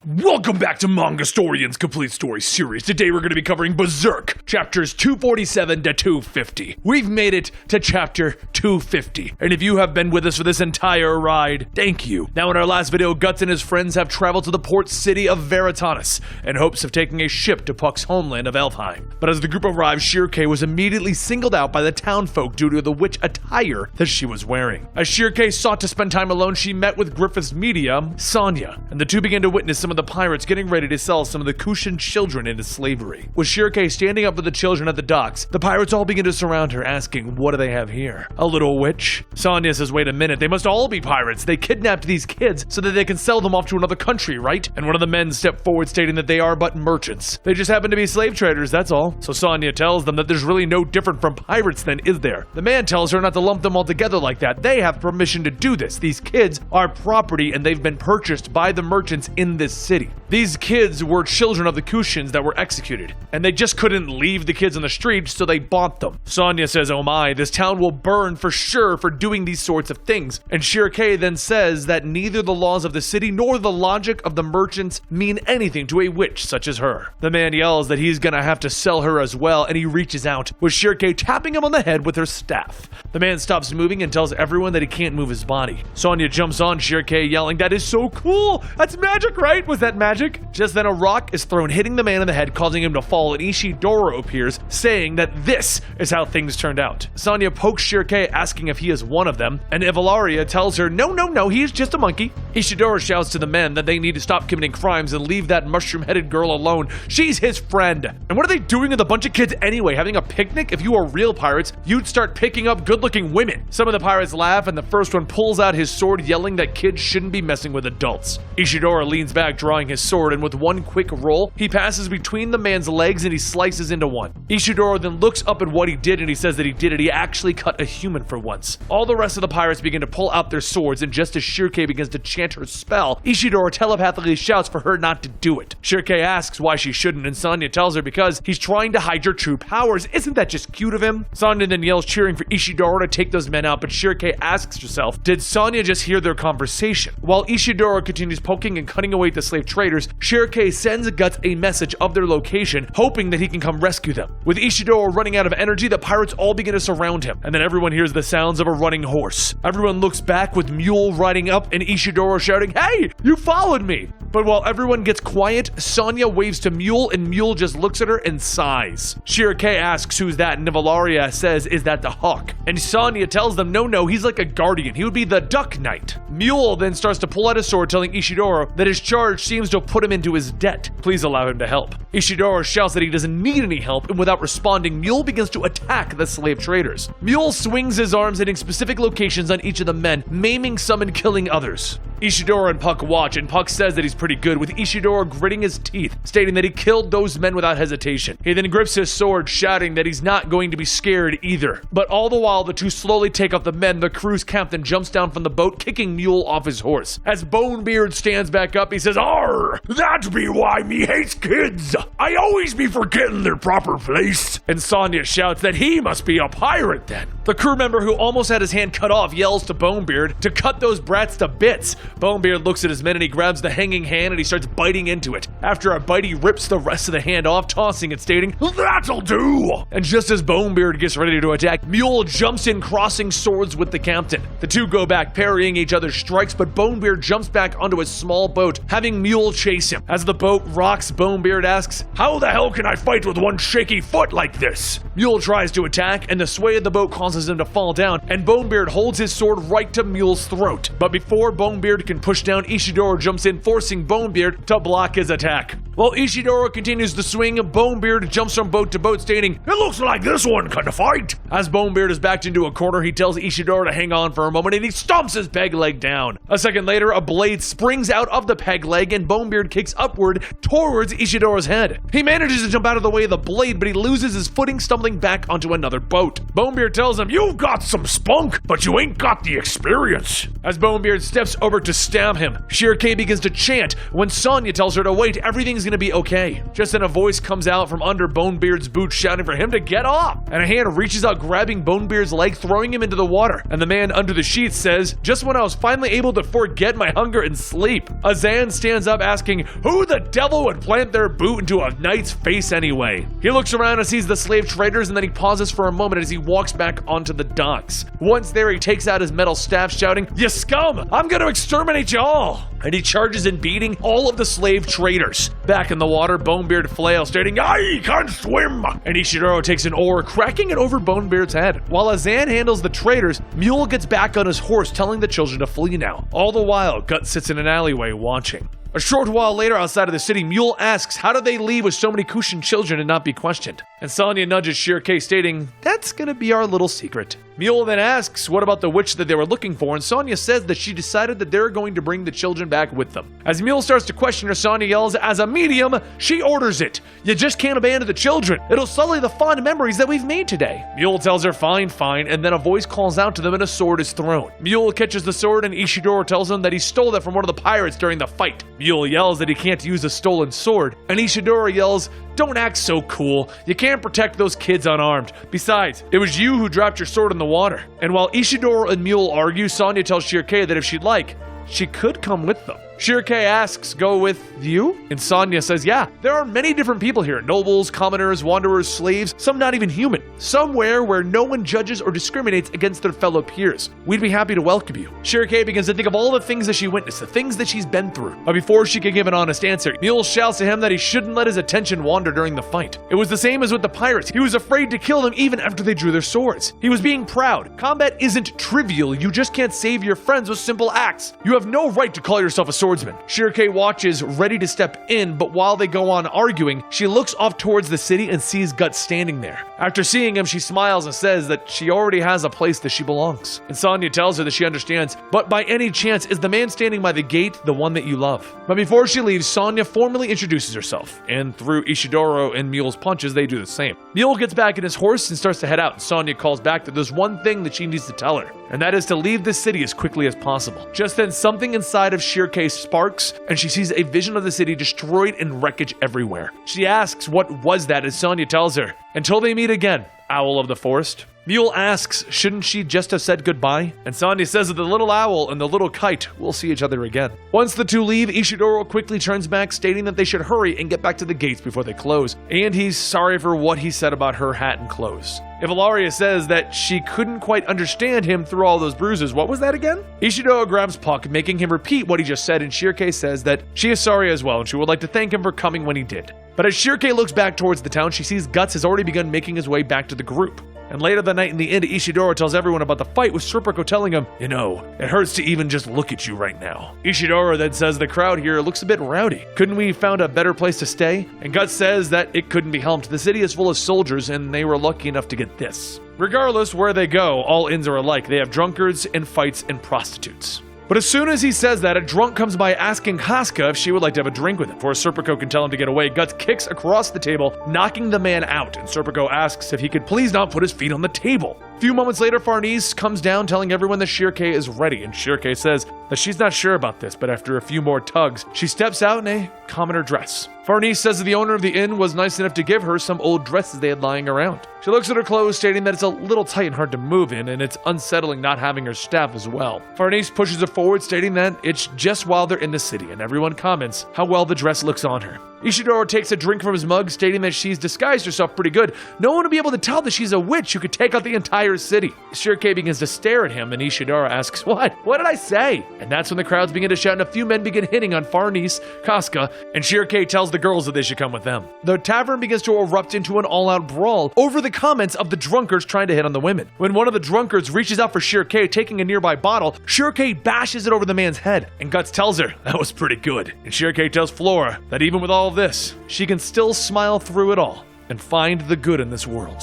Welcome back to Mangastorian's Complete Story series. Today we're going to be covering Berserk, chapters 247 to 250. We've made it to chapter 250, and if you have been with us for this entire ride, thank you. Now in our last video, Guts and his friends have traveled to the port city of Veritanus in hopes of taking a ship to Puck's homeland of Elfheim. But as the group arrived, Shirkei was immediately singled out by the townfolk due to the witch attire that she was wearing. As Shirkei sought to spend time alone, she met with Griffith's medium, Sonya, and the two began to witness some of the pirates getting ready to sell some of the Kushan children into slavery. With Shirkei standing up for the children at the docks, the pirates all begin to surround her, asking, what do they have here? A little witch? Sonya says, wait a minute, they must all be pirates. They kidnapped these kids so that they can sell them off to another country, right? And one of the men stepped forward stating that they are but merchants. They just happen to be slave traders, that's all. So Sonya tells them that there's really no different from pirates then, is there? The man tells her not to lump them all together like that. They have permission to do this. These kids are property and they've been purchased by the merchants in this city. These kids were children of the Kushans that were executed, and they just couldn't leave the kids on the street, so they bought them. Sonya says, oh my, this town will burn for sure for doing these sorts of things. And Shirkei then says that neither the laws of the city nor the logic of the merchants mean anything to a witch such as her. The man yells that he's gonna have to sell her as well, and he reaches out, with Shirkei tapping him on the head with her staff. The man stops moving and tells everyone that he can't move his body. Sonya jumps on Shirkei, yelling, that is so cool! That's magic, right? Was that magic? Just then a rock is thrown, hitting the man in the head, causing him to fall, and Ishidoro appears, saying that this is how things turned out. Sonya pokes Shirkei, asking if he is one of them, and Ivalaria tells her, no, he's just a monkey. Ishidoro shouts to the men that they need to stop committing crimes and leave that mushroom-headed girl alone. She's his friend. And what are they doing with a bunch of kids anyway? Having a picnic? If you were real pirates, you'd start picking up good-looking women. Some of the pirates laugh, and the first one pulls out his sword, yelling that kids shouldn't be messing with adults. Ishidoro leans back, drawing his sword, and with one quick roll, he passes between the man's legs and he slices into one. Ishidoro then looks up at what he did and he says that he did it. He actually cut a human for once. All the rest of the pirates begin to pull out their swords, and just as Shirkei begins to chant her spell, Ishidoro telepathically shouts for her not to do it. Shirkei asks why she shouldn't, and Sonya tells her because he's trying to hide your true powers. Isn't that just cute of him? Sonya then yells, cheering for Ishidoro to take those men out, but Shirkei asks herself, did Sonya just hear their conversation? While Ishidoro continues poking and cutting away at the slave traders, Shirkei sends Guts a message of their location, hoping that he can come rescue them. With Ishidoro running out of energy, the pirates all begin to surround him, and then everyone hears the sounds of a running horse. Everyone looks back with Mule riding up and Ishidoro shouting, hey, you followed me! But while everyone gets quiet, Sonya waves to Mule, and Mule just looks at her and sighs. Shirkei asks who's that, and Nivalaria says, is that the hawk? And Sonya tells them, no, he's like a guardian. He would be the Duck Knight. Mule then starts to pull out his sword, telling Ishidoro that his charge seems to have put him into his debt. Please allow him to help. Ishidoro shouts that he doesn't need any help, and without responding, Mule begins to attack the slave traders. Mule swings his arms, hitting specific locations on each of the men, maiming some and killing others. Ishidoro and Puck watch, and Puck says that he's pretty good, with Ishidoro gritting his teeth, stating that he killed those men without hesitation. He then grips his sword, shouting that he's not going to be scared either. But all the while, the two slowly take off the men, the crew's captain jumps down from the boat, kicking Mule off his horse. As Bonebeard stands back up, he says, arr, that be why me hates kids. I always be forgetting their proper place. And Sonya shouts that he must be a pirate then. The crew member who almost had his hand cut off yells to Bonebeard to cut those brats to bits. Bonebeard looks at his men and he grabs the hanging hand and he starts biting into it. After a bite, he rips the rest of the hand off, tossing it, stating, that'll do! And just as Bonebeard gets ready to attack, Mule jumps in, crossing swords with the captain. The two go back, parrying each other's strikes, but Bonebeard jumps back onto a small boat, having Mule chase him. As the boat rocks, Bonebeard asks, how the hell can I fight with one shaky foot like this? Mule tries to attack, and the sway of the boat causes him to fall down, and Bonebeard holds his sword right to Mule's throat. But before Bonebeard can push down, Ishidoro jumps in, forcing Bonebeard to block his attack. While Ishidoro continues to swing, Bonebeard jumps from boat to boat, stating, it looks like this one can fight. As Bonebeard is backed into a corner, he tells Ishidoro to hang on for a moment, and he stomps his peg leg down. A second later, a blade springs out of the peg leg, and Bonebeard kicks upward towards Ishidoro's head. He manages to jump out of the way of the blade, but he loses his footing, stumbling back onto another boat. Bonebeard tells him him, "You've got some spunk, but you ain't got the experience." As Bonebeard steps over to stab him, Shirkei begins to chant. When Sonya tells her to wait, everything's gonna be okay. Just then a voice comes out from under Bonebeard's boot shouting for him to get off. And a hand reaches out grabbing Bonebeard's leg, throwing him into the water. And the man under the sheets says, "Just when I was finally able to forget my hunger and sleep." Azan stands up asking, "Who the devil would plant their boot into a knight's face anyway?" He looks around and sees the slave traders, and then he pauses for a moment as he walks back onto the docks. Once there, he takes out his metal staff shouting, "You scum! I'm gonna exterminate you all!" And he charges in, beating all of the slave traders. Back in the water, Bonebeard flails, stating, "I can swim!" And Ishidoro takes an oar, cracking it over Bonebeard's head. While Azan handles the traders, Mule gets back on his horse, telling the children to flee now. All the while, Gut sits in an alleyway watching. A short while later, outside of the city, Mule asks, how did they leave with so many Kushin children and not be questioned? And Sonya nudges Shirkei, stating, "That's gonna be our little secret." Mule then asks what about the witch that they were looking for, and Sonya says that she decided that they're going to bring the children back with them. As Mule starts to question her, Sonya yells, "As a medium, she orders it. You just can't abandon the children. It'll sully the fond memories that we've made today." Mule tells her, fine, and then a voice calls out to them and a sword is thrown. Mule catches the sword and Ishidoro tells him that he stole it from one of the pirates during the fight. Mule yells that he can't use a stolen sword, and Ishidoro yells, "Don't act so cool. You can't protect those kids unarmed. Besides, it was you who dropped your sword in the water." And while Ishidoro and Mule argue, Sonya tells Shirkei that if she'd like, she could come with them. Shirkei asks, "Go with you?" And Sonya says, "Yeah, there are many different people here. Nobles, commoners, wanderers, slaves, some not even human. Somewhere where no one judges or discriminates against their fellow peers. We'd be happy to welcome you." Shirkei begins to think of all the things that she witnessed, the things that she's been through. But before she can give an honest answer, Mule shouts to him that he shouldn't let his attention wander during the fight. It was the same as with the pirates. He was afraid to kill them even after they drew their swords. He was being proud. Combat isn't trivial. You just can't save your friends with simple acts. You have no right to call yourself a swordsman. Shirkei watches, ready to step in, but while they go on arguing, she looks off towards the city and sees Gut standing there. After seeing him, she smiles and says that she already has a place that she belongs. And Sonya tells her that she understands, but by any chance, is the man standing by the gate the one that you love? But before she leaves, Sonya formally introduces herself, and through Ishidoro and Mule's punches, they do the same. Mule gets back in his horse and starts to head out, and Sonya calls back that there's one thing that she needs to tell her, and that is to leave the city as quickly as possible. Just then, something inside of Shirkei sparks, and she sees a vision of the city destroyed and wreckage everywhere. She asks what was that, and Sonya tells her, "Until they meet again, owl of the forest." Mule asks, shouldn't she just have said goodbye? And Sonya says that the little owl and the little kite will see each other again. Once the two leave, Ishidoro quickly turns back, stating that they should hurry and get back to the gates before they close. And he's sorry for what he said about her hat and clothes. Ivalaria says that she couldn't quite understand him through all those bruises. What was that again? Ishidoro grabs Puck, making him repeat what he just said, and Shirkei says that she is sorry as well, and she would like to thank him for coming when he did. But as Shirkei looks back towards the town, she sees Guts has already begun making his way back to the group. And later that night in the inn, Ishidoro tells everyone about the fight, with Serpico telling him, "You know, it hurts to even just look at you right now." Ishidoro then says the crowd here looks a bit rowdy. Couldn't we found a better place to stay? And Guts says that it couldn't be helped. The city is full of soldiers, and they were lucky enough to get this. Regardless where they go, all inns are alike. They have drunkards and fights and prostitutes. But as soon as he says that, a drunk comes by asking Casca if she would like to have a drink with him. Before Serpico can tell him to get away, Guts kicks across the table, knocking the man out, and Serpico asks if he could please not put his feet on the table. A few moments later, Farnese comes down telling everyone that Shirkei is ready, and Shirkei says that she's not sure about this, but after a few more tugs, she steps out in a commoner dress. Farnese says that the owner of the inn was nice enough to give her some old dresses they had lying around. She looks at her clothes, stating that it's a little tight and hard to move in, and it's unsettling not having her staff as well. Farnese pushes her forward, stating that it's just while they're in the city, and everyone comments how well the dress looks on her. Ishidoro takes a drink from his mug, stating that she's disguised herself pretty good. No one will be able to tell that she's a witch who could take out the entire city. Shirkei begins to stare at him, and Ishidoro asks, "What? What did I say?" And that's when the crowds begin to shout, and a few men begin hitting on Farnese, Casca, and Shirkei tells the girls that they should come with them. The tavern begins to erupt into an all-out brawl over the comments of the drunkards trying to hit on the women. When one of the drunkards reaches out for Shirkei, taking a nearby bottle, Shirkei bashes it over the man's head, and Guts tells her that was pretty good. And Shirkei tells Flora that even with all of this, she can still smile through it all and find the good in this world.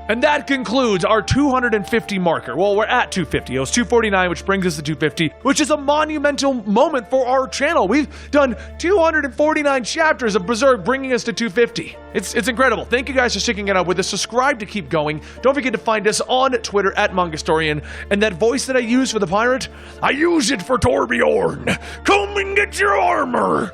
And that concludes our 250 marker. Well, we're at 250. It was 249, which brings us to 250, which is a monumental moment for our channel. We've done 249 chapters of Berserk, bringing us to 250. It's incredible. Thank you guys for sticking it out with us. Subscribe to keep going. Don't forget to find us on Twitter at Mangastorian. And that voice that I use for the pirate, I use it for Torbjorn. Come and get your armor.